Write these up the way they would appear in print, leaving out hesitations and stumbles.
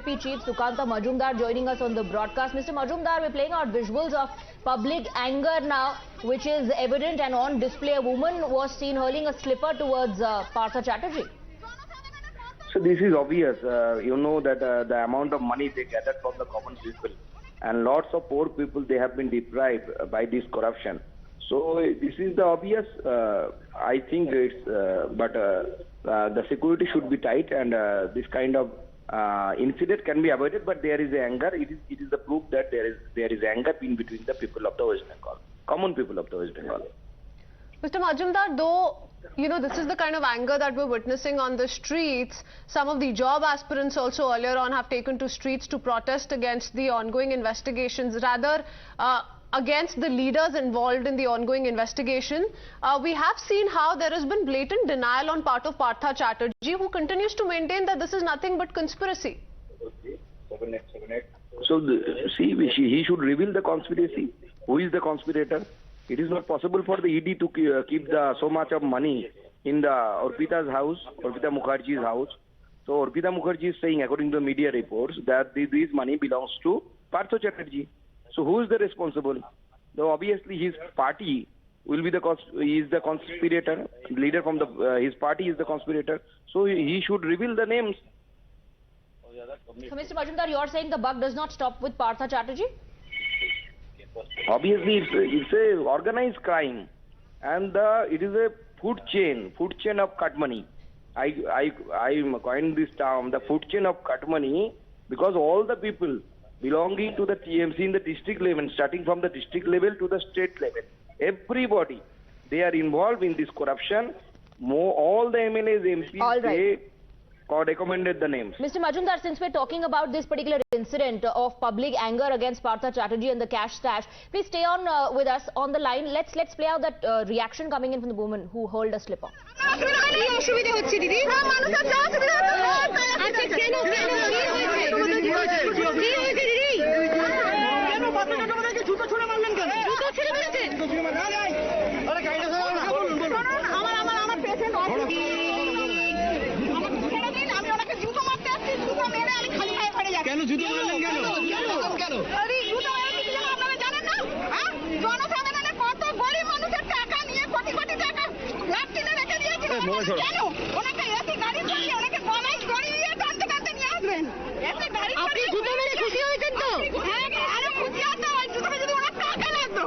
BJP chief Sukanta Majumdar joining us on the broadcast. Mr. Majumdar, we're playing out visuals of public anger now, which is evident and on display. A woman was seen hurling a slipper towards Partha Chatterjee. So this is obvious. You know that the amount of money they gathered from the common people, and lots of poor people, they have been deprived by this corruption. So this is the obvious. I think it's, but the security should be tight, and this kind of incident can be avoided. But there is anger. It is the proof that there is anger in between the people of the West Bengal, common people of the West Bengal. Mr. Majumdar, though, you know, this is the kind of anger that we're witnessing on the streets. Some of the job aspirants also earlier on have taken to streets to protest against the ongoing investigations, rather against the leaders involved in the ongoing investigation. We have seen how there has been blatant denial on part of Partha Chatterjee, who continues to maintain that this is nothing but conspiracy. So, see, he should reveal the conspiracy. Who is the conspirator? It is not possible for the ED to keep so much of money in the Arpita's house, Arpita Mukherjee's house. So Arpita Mukherjee is saying, according to the media reports, that this money belongs to Partha Chatterjee. So who is the responsible? So obviously his party will be is the conspirator. The leader from his party is the conspirator. So he should reveal the names. So Mr. Majumdar, you are saying the buck does not stop with Partha Chatterjee? Obviously, it's a organized crime, and it is a food chain of cut money. I coined this term, the food chain of cut money, because all the people belonging to the TMC in the district level, starting from the district level to the state level, everybody, they are involved in this corruption. All the MLAs, MPs, they recommended the names. Mr. Majumdar, since we're talking about this particular incident of public anger against Partha Chatterjee and the cash stash, please stay on with us on the line. Let's play out that reaction coming in from the woman who hurled a slipper.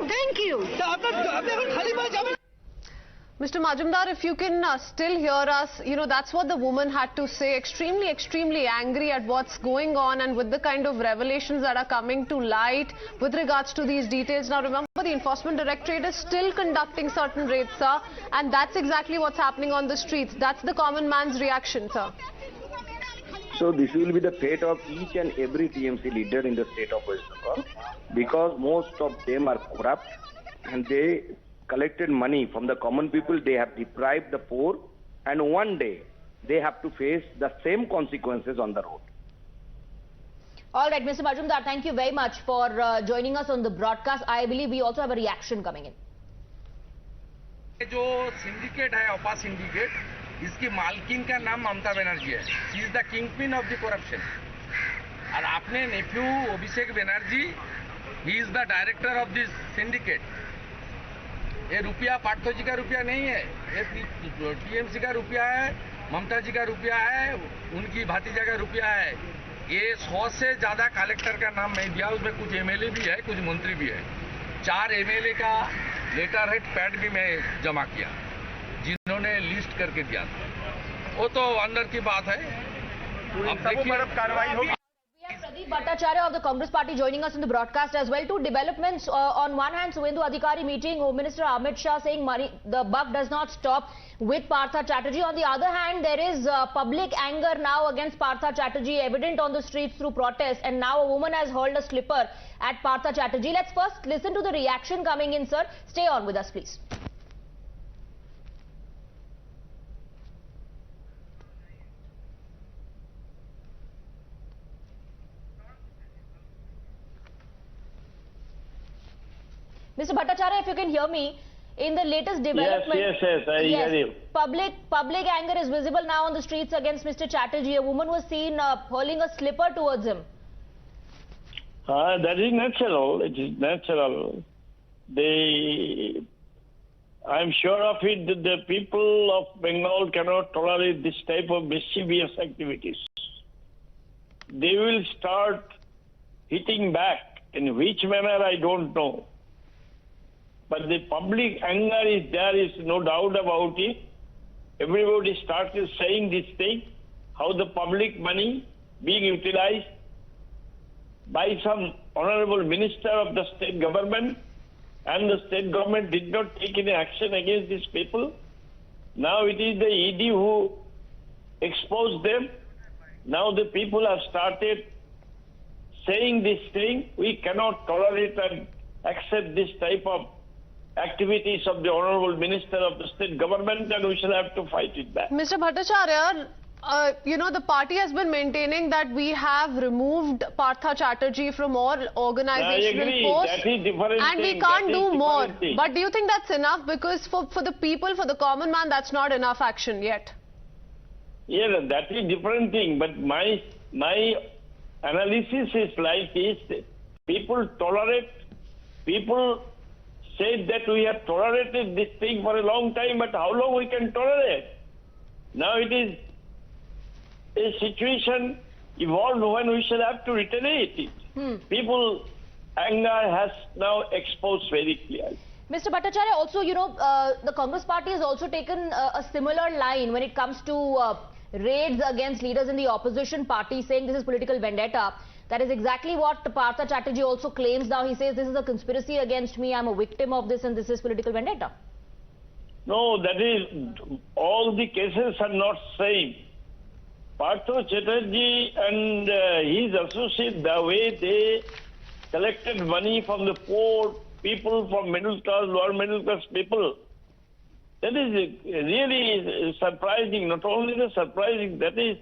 Thank you. Mr. Majumdar, if you can still hear us, you know, that's what the woman had to say. Extremely angry at what's going on and with the kind of revelations that are coming to light with regards to these details. Now, remember, the Enforcement Directorate is still conducting certain raids, sir, and that's exactly what's happening on the streets. That's the common man's reaction, sir. So this will be the fate of each and every TMC leader in the state of West Bengal, because most of them are corrupt and they collected money from the common people. They have deprived the poor, and one day they have to face the same consequences on the road. All right, Mr. Majumdar, thank you very much for joining us on the broadcast. I believe we also have a reaction coming in. जो syndicate है, OPA syndicate, इसकी मालकिन का नाम ममता बनर्जी है. She is the kingpin of the corruption. और आपने nephew Abhishek Banerjee, he is the director of this syndicate. ये रुपया पार्थो जी का रुपया नहीं है, ये टीएमसी का रुपया है, ममता जी का रुपया है, उनकी भातीजा का रुपया है. ये 100 से ज्यादा कलेक्टर का नाम मैं दिया, उसमें कुछ एमएलए भी है, कुछ मंत्री भी है. 4 एमएलए का लेटर हेड पैड भी मैं जमा किया, जिन्होंने लिस्ट करके दिया था. वो तो अंदर की बात है. अब देखिए कार्रवाई होगी. Pradeep Bhattacharya of the Congress party joining us in the broadcast as well. Two developments. On one hand, Suvendu Adhikari meeting Home Minister Amit Shah saying the buck does not stop with Partha Chatterjee. On the other hand, there is public anger now against Partha Chatterjee evident on the streets through protests, and now a woman has hurled a slipper at Partha Chatterjee. Let's first listen to the reaction coming in, sir. Stay on with us, please. Mr. Bhattacharya, if you can hear me, In the latest development, yes, I hear you. Public anger is visible now on the streets against Mr. Chatterjee. A woman was seen hurling a slipper towards him. That is natural. It is natural. I'm sure of it that the people of Bengal cannot tolerate this type of mischievous activities. They will start hitting back. In which manner, I don't know. But the public anger is no doubt about it. Everybody started saying this thing, how the public money being utilized by some honorable minister of the state government, and the state government did not take any action against these people. Now it is the ED who exposed them. Now the people have started saying this thing. We cannot tolerate and accept this type of activities of the honorable minister of the state government, and we shall have to fight it back. Mr. Bhattacharya, the party has been maintaining that we have removed Partha Chatterjee from all organizational posts. That is different and thing. We can't do more. Thing. But do you think that's enough? Because for the people, for the common man, that's not enough action yet. Yeah, that is different thing. But my analysis is like this. People said that we have tolerated this thing for a long time, but how long we can tolerate? Now it is a situation evolved when we shall have to retaliate it. People anger has now exposed very clearly. Mr. Bhattacharya, also, the Congress party has also taken a similar line when it comes to raids against leaders in the opposition party, saying this is political vendetta. That is exactly what Partha Chatterjee also claims now. He says this is a conspiracy against me, I'm a victim of this, and this is political vendetta. No, that is, all the cases are not same. Partha Chatterjee and his associates, the way they collected money from the poor people, from middle class, lower middle class people, that is really surprising. Not only the surprising, that is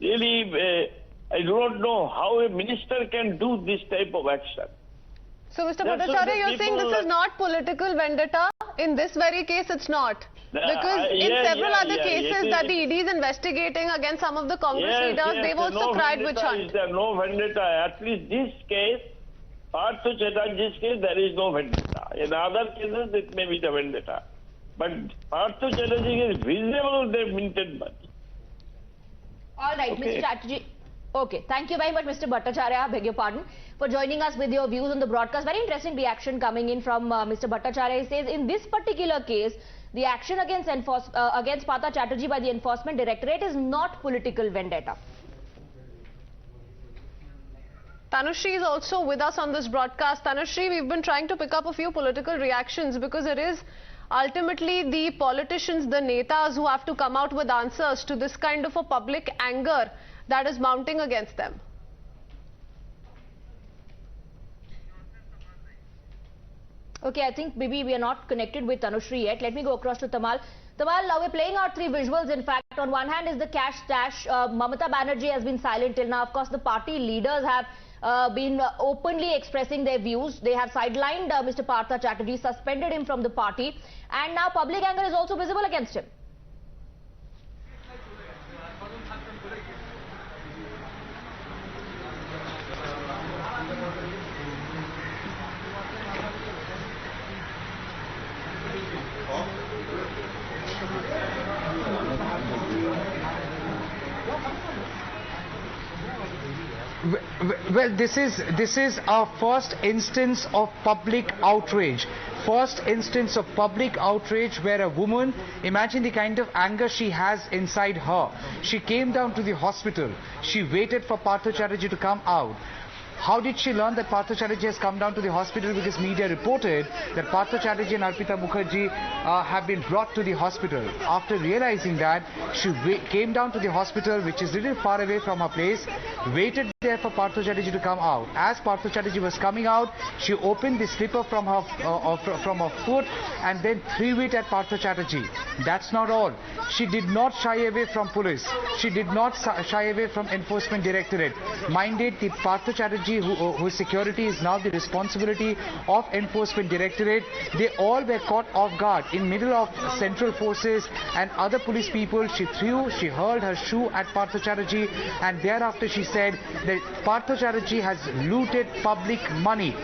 really, I do not know how a minister can do this type of action. So, Mr. Bhattacharya, you're saying this is not political vendetta? In this very case, it's not. Because in several other cases that the ED is investigating against some of the Congress leaders, they've also cried witch hunt. There no vendetta. At least this case, Partha Chatterjee's case, there is no vendetta. In other cases, it may be the vendetta. But Partha Chatterjee is visible, they minted money. All right, Mr. Chatterjee. Okay, thank you very much, Mr. Bhattacharya, I beg your pardon, for joining us with your views on the broadcast. Very interesting reaction coming in from Mr. Bhattacharya. He says, in this particular case, the action against Partha Chatterjee by the Enforcement Directorate is not political vendetta. Tanushree is also with us on this broadcast. Tanushree, we've been trying to pick up a few political reactions because it is ultimately the politicians, the netas who have to come out with answers to this kind of a public anger that is mounting against them. Okay, I think maybe we are not connected with Tanushree yet. Let me go across to Tamal. Tamal, we're playing out three visuals. In fact, on one hand is the cash stash. Mamata Banerjee has been silent till now. Of course, the party leaders have been openly expressing their views. They have sidelined Mr. Partha Chatterjee, suspended him from the party. And now public anger is also visible against him. Well, this is our first instance of public outrage. First instance of public outrage where a woman, imagine the kind of anger she has inside her. She came down to the hospital. She waited for Partha Chatterjee to come out. How did she learn that Partha Chatterjee has come down to the hospital? Because media reported that Partha Chatterjee and Arpita Mukherjee have been brought to the hospital. After realizing that, she came down to the hospital, which is a little far away from her place, waited there for Partha Chatterjee to come out. As Partha Chatterjee was coming out, she opened the slipper from her foot and then threw it at Partha Chatterjee. That's not all. She did not shy away from police. She did not shy away from Enforcement Directorate. Minded, the Partha Chatterjee Chatterjee, whose security is now the responsibility of Enforcement Directorate, they all were caught off guard in middle of central forces and other police people. She hurled her shoe at Partha Chatterjee, and thereafter she said that Partha Chatterjee has looted public money,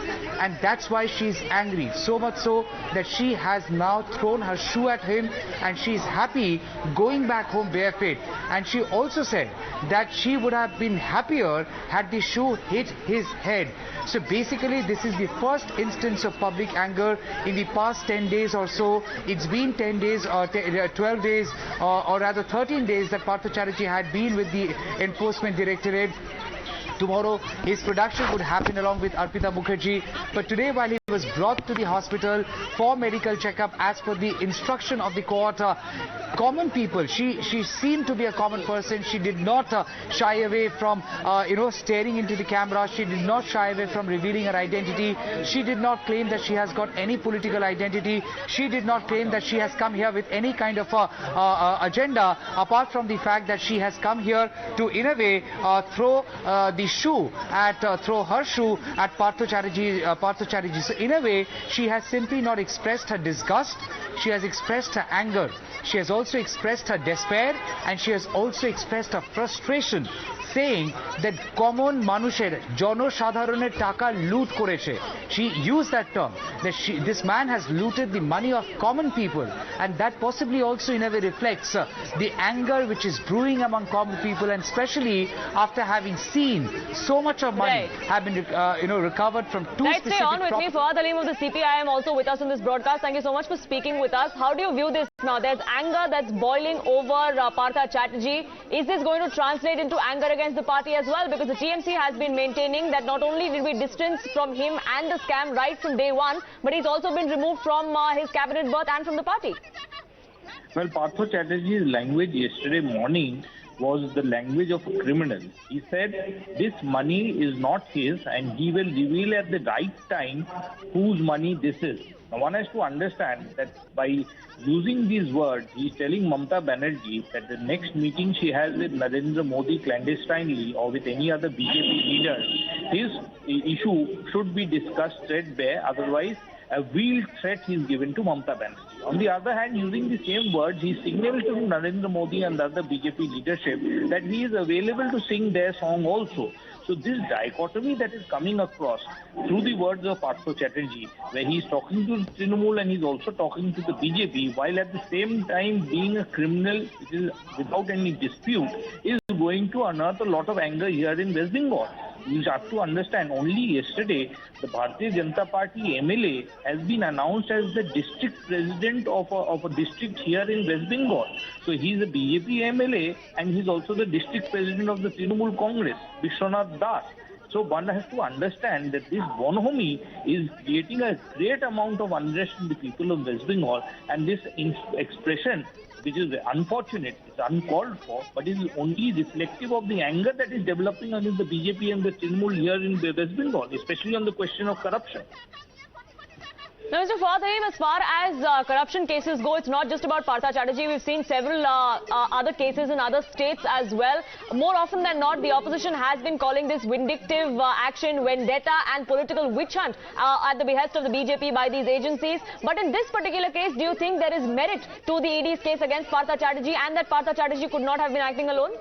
and that's why she's angry. So much so that she has now thrown her shoe at him, and she's happy going back home barefoot. And she also said that she would have been happier had the shoe hit his head. So basically this is the first instance of public anger in the past 10 days or so. It's been 10 days or 12 days or rather 13 days that Partha Chatterjee had been with the Enforcement Directorate. Tomorrow his production would happen along with Arpita Mukherjee, but today while he was brought to the hospital for medical checkup as per the instruction of the court, common people, she seemed to be a common person. She did not shy away from staring into the camera. She did not shy away from revealing her identity. She did not claim that she has got any political identity. She did not claim that she has come here with any kind of agenda, apart from the fact that she has come here to in a way throw her shoe at Partha Chatterjee. So in a way, she has simply not expressed her disgust. She has expressed her anger. She has also expressed her despair, and she has also expressed her frustration, saying that common manusher jono sadharoner taka loot koreche. She used that term, that this man has looted the money of common people, and that possibly also in a way reflects the anger which is brewing among common people, and especially after having seen so much of money have been recovered from two specific. Stay on with me. Fawad Aleem of the CPIM also with us in this broadcast. Thank you so much for speaking with us. How do you view this now? There's anger that's boiling over Partha Chatterjee. Is this going to translate into anger against the party as well? Because the TMC has been maintaining that not only did we distance from him and the scam right from day one, but he's also been removed from his cabinet berth and from the party. Well, Partha Chatterjee's language yesterday morning was the language of a criminal. He said this money is not his and he will reveal at the right time whose money this is. Now one has to understand that by using these words, he is telling Mamata Banerjee that the next meeting she has with Narendra Modi clandestinely or with any other BJP leader, his issue should be discussed threadbare, otherwise a veiled threat is given to Mamata Banerjee. On the other hand, using the same words, he signaled to Narendra Modi and the other BJP leadership that he is available to sing their song also. So this dichotomy that is coming across through the words of Partha Chatterjee, where he is talking to Trinamool and he is also talking to the BJP, while at the same time being a criminal, which is without any dispute, is going to unearth a lot of anger here in West Bengal. You have to understand, only yesterday, the Bharatiya Janata Party MLA has been announced as the district president of a district here in West Bengal. So he is a BJP MLA and he is also the district president of the Trinamool Congress, Vishwanath Das. So one has to understand that this bonhomie is creating a great amount of unrest in the people of West Bengal, and this expression, which is unfortunate, it's uncalled for, but is only reflective of the anger that is developing against the BJP and the Trinamool here in West Bengal, especially on the question of corruption. Now, Mr. Fawad Aleem, as far as corruption cases go, it's not just about Partha Chatterjee. We've seen several other cases in other states as well. More often than not, the opposition has been calling this vindictive action, vendetta and political witch hunt at the behest of the BJP by these agencies. But in this particular case, do you think there is merit to the ED's case against Partha Chatterjee and that Partha Chatterjee could not have been acting alone?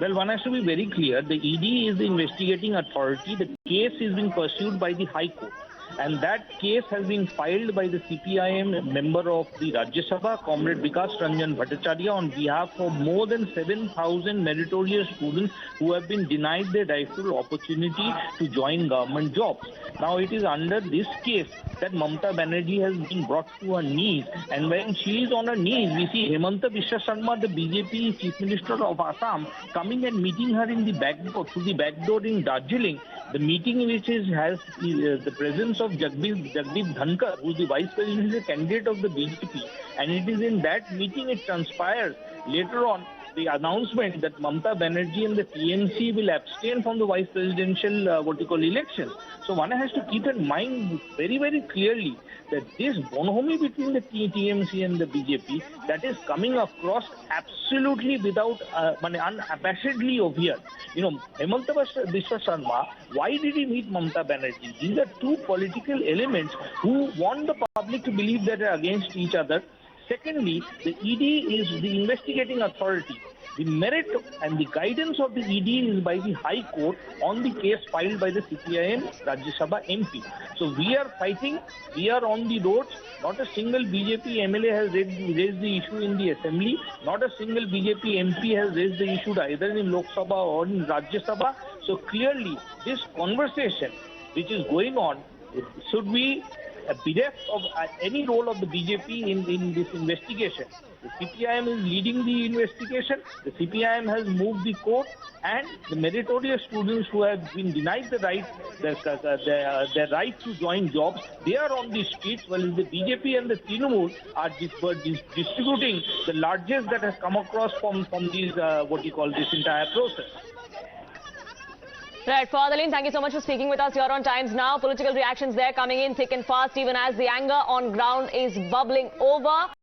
Well, one has to be very clear. The ED is the investigating authority. The case is being pursued by the High Court. And that case has been filed by the CPIM member of the Rajya Sabha, Comrade Vikas Ranjan Bhattacharya, on behalf of more than 7,000 meritorious students who have been denied their rightful opportunity to join government jobs. Now it is under this case that Mamata Banerjee has been brought to her knees, and when she is on her knees, we see Hemanta Biswa Sarma, the BJP Chief Minister of Assam, coming and meeting her in the back door, through the back door in Darjeeling. The meeting which has the presence of Jagdeep Dhankar, who is the Vice Presidential candidate of the BJP, and it is in that meeting it transpires later on the announcement that Mamata Banerjee and the TMC will abstain from the vice presidential elections. So one has to keep in mind very, very clearly that this bonhomie between the TMC and the BJP that is coming across absolutely without unabashedly obvious. You know, Hemanta Biswa Sharma, why did he meet Mamata Banerjee? These are two political elements who want the public to believe that they are against each other. Secondly, the ED is the investigating authority. The merit and the guidance of the ED is by the High Court on the case filed by the CPIM Rajya Sabha MP. So we are fighting, we are on the roads. Not a single BJP MLA has raised the issue in the Assembly. Not a single BJP MP has raised the issue either in Lok Sabha or in Rajya Sabha. So clearly, this conversation which is going on should be bereft of any role of the BJP in this investigation. The CPIM is leading the investigation. The CPIM has moved the court, and the meritorious students who have been denied the right, their right to join jobs, they are on the streets, while the BJP and the Trinamool are distributing the largesse that has come across from these this entire process. Right, Father Lin, thank you so much for speaking with us here on Times Now. Political reactions there coming in thick and fast, even as the anger on ground is bubbling over.